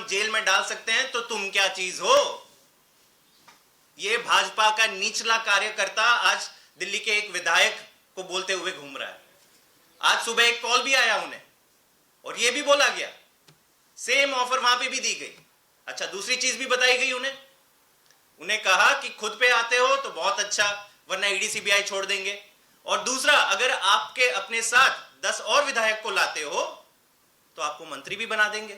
हम जेल में डाल सकते हैं तो तुम क्या चीज हो। ये भाजपा का निचला कार्यकर्ता आज दिल्ली के एक विधायक को बोलते हुए घूम रहा है। आज सुबह एक कॉल भी आया उन्हें और ये भी बोला गया, सेम ऑफर वहां पे भी दी गई। अच्छा, दूसरी चीज भी बताई गई उन्हें कहा कि खुद पे आते हो तो बहुत अच्छा, वरना ईडी सीबीआई छोड़ देंगे। और दूसरा, अगर आपके अपने साथ 10 और विधायक को लाते हो तो आपको मंत्री भी बना देंगे।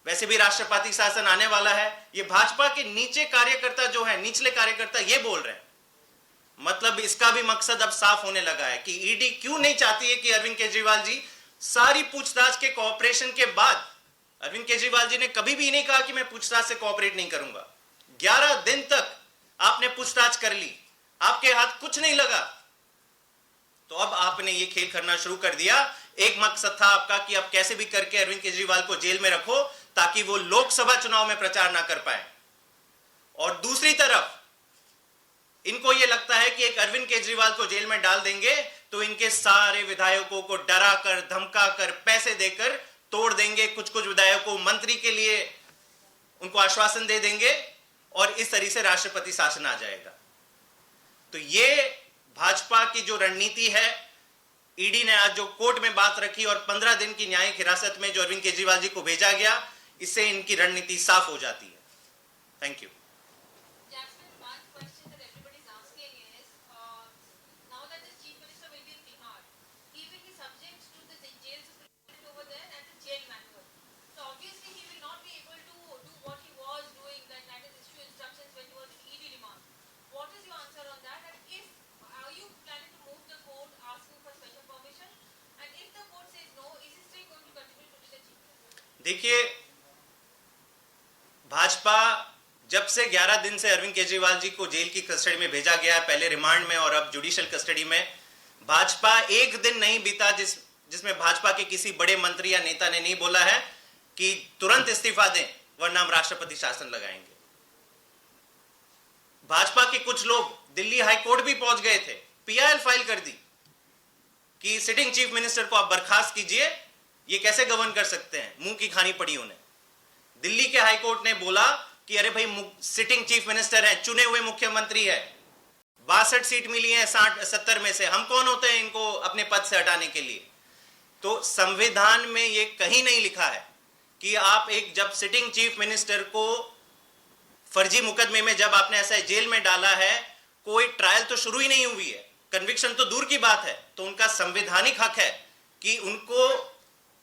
वैसे भी राष्ट्रपति शासन आने वाला है। ये भाजपा के नीचे कार्यकर्ता जो है, निचले कार्यकर्ता, ये बोल रहे हैं। मतलब इसका भी मकसद अब साफ होने लगा है कि ईडी क्यों नहीं चाहती है कि अरविंद केजरीवाल जी सारी पूछताछ के कोऑपरेशन के बाद, अरविंद केजरीवाल जी ने कभी भी नहीं कहा कि मैं पूछताछ से कोऑपरेट नहीं करूंगा। 11 दिन तक आपने पूछताछ कर ली, आपके हाथ कुछ नहीं लगा, तो अब आपने ये खेल करना शुरू कर दिया। एक मकसद था आपका कि अब कैसे भी करके अरविंद केजरीवाल को जेल में रखो ताकि वो लोकसभा चुनाव में प्रचार ना कर पाए। और दूसरी तरफ इनको यह लगता है कि एक अरविंद केजरीवाल को जेल में डाल देंगे तो इनके सारे विधायकों को डरा कर, धमका कर, पैसे देकर तोड़ देंगे। कुछ कुछ विधायकों को मंत्री के लिए उनको आश्वासन दे देंगे और इस तरह से राष्ट्रपति शासन आ जाएगा। तो ये भाजपा की जो रणनीति है, ईडी ने आज जो कोर्ट में बात रखी और 15 दिन की न्यायिक हिरासत में जो अरविंद केजरीवाल जी को भेजा गया, इससे इनकी रणनीति साफ हो जाती है। Thank you. देखिए, भाजपा जब से 11 दिन से अरविंद केजरीवाल जी को जेल की कस्टडी में भेजा गया, पहले रिमांड में और अब जुडिशियल कस्टडी में, भाजपा एक दिन नहीं बीता जिसमें भाजपा के किसी बड़े मंत्री या नेता ने नहीं बोला है कि तुरंत इस्तीफा दें वरना हम राष्ट्रपति शासन लगाएंगे। भाजपा के कुछ लोग दिल्ली हाईकोर्ट भी पहुंच गए थे, पीआईएल फाइल कर दी कि सिटिंग चीफ मिनिस्टर को आप बर्खास्त कीजिए, ये कैसे गवर्न कर सकते हैं। मुंह की खानी पड़ी उन्हें। दिल्ली के हाईकोर्ट ने बोला कि अरे भाई, सिटिंग चीफ मिनिस्टर है, चुने हुए मुख्यमंत्री है, 62 सीट मिली है 60-70 में से, हम कौन होते हैं इनको अपने पद से हटाने के लिए। तो संविधान में ये कहीं नहीं लिखा है कि आप एक जब सिटिंग चीफ मिनिस्टर को फर्जी मुकदमे में जब आपने ऐसा जेल में डाला है, कोई ट्रायल तो शुरू ही नहीं हुई है, कन्विक्शन तो दूर की बात है, तो उनका संवैधानिक हक है कि उनको,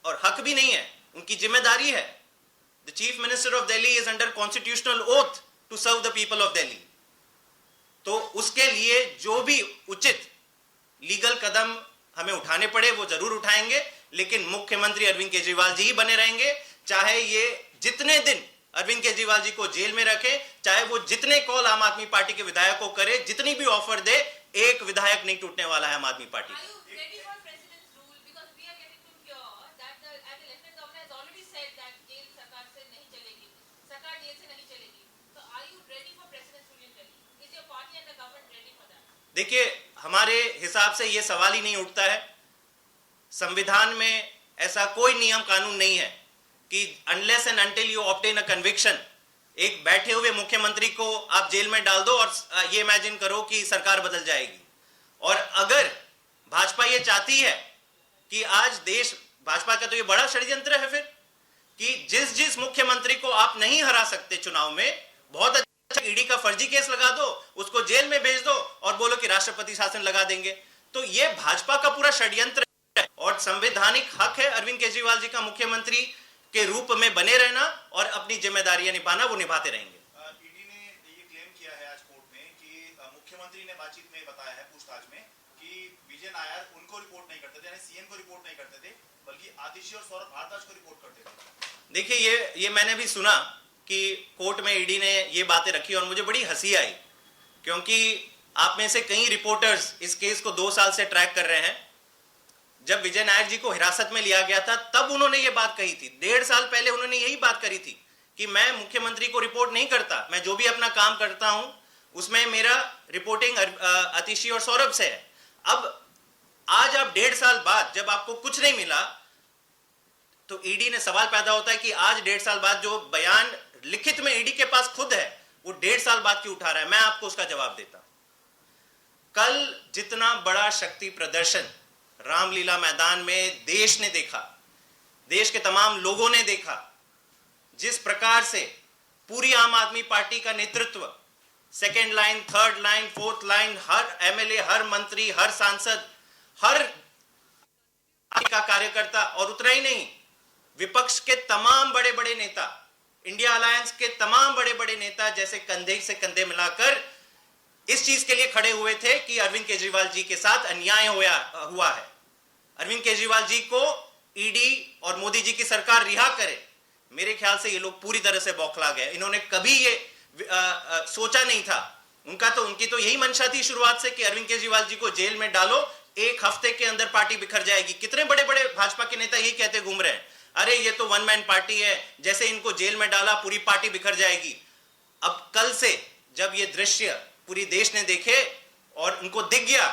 और हक भी नहीं है, उनकी जिम्मेदारी है। The chief minister of Delhi is under constitutional oath to serve the people of Delhi. तो उसके लिए जो भी उचित लीगल कदम हमें उठाने पड़े वो जरूर उठाएंगे, लेकिन मुख्यमंत्री अरविंद केजरीवाल जी ही बने रहेंगे। चाहे ये जितने दिन अरविंद केजरीवाल जी को जेल में रखे, चाहे वो जितने कॉल आम आदमी पार्टी के विधायक को करे, जितनी भी ऑफर दे, एक विधायक नहीं टूटने वाला है आम आदमी पार्टी का। देखिए, हमारे हिसाब से यह सवाल ही नहीं उठता है। संविधान में ऐसा कोई नियम कानून नहीं है कि unless and until you obtain a conviction, एक बैठे हुए मुख्यमंत्री को आप जेल में डाल दो और ये इमेजिन करो कि सरकार बदल जाएगी। और अगर भाजपा ये चाहती है कि आज देश, भाजपा का तो ये बड़ा षड्यंत्र है फिर कि जिस मुख्यमंत्री को आप नहीं हरा सकते चुनाव में, बहुत अच्छा ईडी का फर्जी केस लगा दो, उसको जेल में भेज दो और बोलो कि राष्ट्रपति शासन लगा देंगे। तो ये भाजपा का पूरा षड्यंत्र है और संवैधानिक हक है अरविंद केजरीवाल जी का मुख्यमंत्री के रूप में बने रहना और अपनी जिम्मेदारियां निभाना, वो निभाते रहेंगे। ईडी ने ये क्लेम किया है आज कोर्ट में कि मुख्यमंत्री ने बातचीत में बताया है, पूछताछ में, कि विजय नायर उनको रिपोर्ट नहीं करते थे, यानी सीएम को रिपोर्ट नहीं करते थे, बल्कि आतिशी और सौरभ भारद्वाज को रिपोर्ट करते थे। देखिए, ये मैंने भी सुना कि कोर्ट में ईडी ने ये बातें रखी और मुझे बड़ी हंसी आई, क्योंकि आप में से कई रिपोर्टर्स इस केस को 2 साल से ट्रैक कर रहे हैं। जब विजय नायर जी को हिरासत में लिया गया था तब उन्होंने ये बात कही थी, 1.5 साल पहले उन्होंने यही बात करी थी कि मैं मुख्यमंत्री को रिपोर्ट नहीं करता, मैं जो भी अपना काम करता हूं उसमें मेरा रिपोर्टिंग आतिशी और सौरभ से है। अब आज आप 1.5 साल बाद जब आपको कुछ नहीं मिला, तो ईडी ने सवाल पैदा होता है कि आज 1.5 साल बाद जो बयान लिखित में ईडी के पास खुद है वो 1.5 साल बाद क्यों उठा रहा है। मैं आपको उसका जवाब देता हूं। कल जितना बड़ा शक्ति प्रदर्शन रामलीला मैदान में देश ने देखा, देश के तमाम लोगों ने देखा, जिस प्रकार से पूरी आम आदमी पार्टी का नेतृत्व second line, third line, fourth line, हर एमएलए, हर मंत्री, हर सांसद, हर का कार्यकर्ता, और उतना ही नहीं, विपक्ष के तमाम बड़े बड़े नेता, इंडिया अलायंस के तमाम बड़े बड़े नेता जैसे कंधे से कंधे मिलाकर इस चीज के लिए खड़े हुए थे कि अरविंद केजरीवाल जी के साथ अन्याय हुआ है। अरविंद केजरीवाल जी को ईडी और मोदी जी की सरकार रिहा करे। मेरे ख्याल से ये लोग पूरी तरह से बौखला गए। इन्होंने कभी ये सोचा नहीं था। उनकी तो यही मंशा थी शुरुआत से कि अरविंद केजरीवाल जी को जेल में डालो, 1 हफ्ते के अंदर पार्टी बिखर जाएगी। कितने बड़े बड़े भाजपा के नेता यही कहते घूम रहे हैं, अरे ये तो वन मैन पार्टी है, जैसे इनको जेल में डाला पूरी पार्टी बिखर जाएगी। अब कल से जब ये दृश्य पूरी देश ने देखे और उनको दिख गया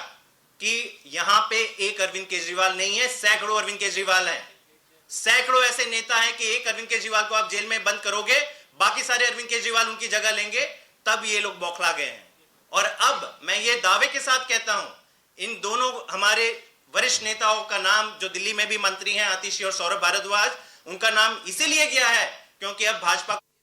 कि यहां पे एक अरविंद केजरीवाल नहीं है, सैकड़ों अरविंद केजरीवाल हैं। सैकड़ों ऐसे नेता हैं कि एक अरविंद केजरीवाल को आप जेल में बंद करोगे, बाकी सारे अरविंद केजरीवाल उनकी जगह लेंगे, तब ये लोग बौखला गए हैं। और अब मैं ये दावे के साथ कहता हूं, इन दोनों हमारे वरिष्ठ नेताओं का नाम जो दिल्ली में भी मंत्री हैं, आतिशी और सौरभ भारद्वाज, उनका नाम इसीलिए गया है क्योंकि अब भाजपा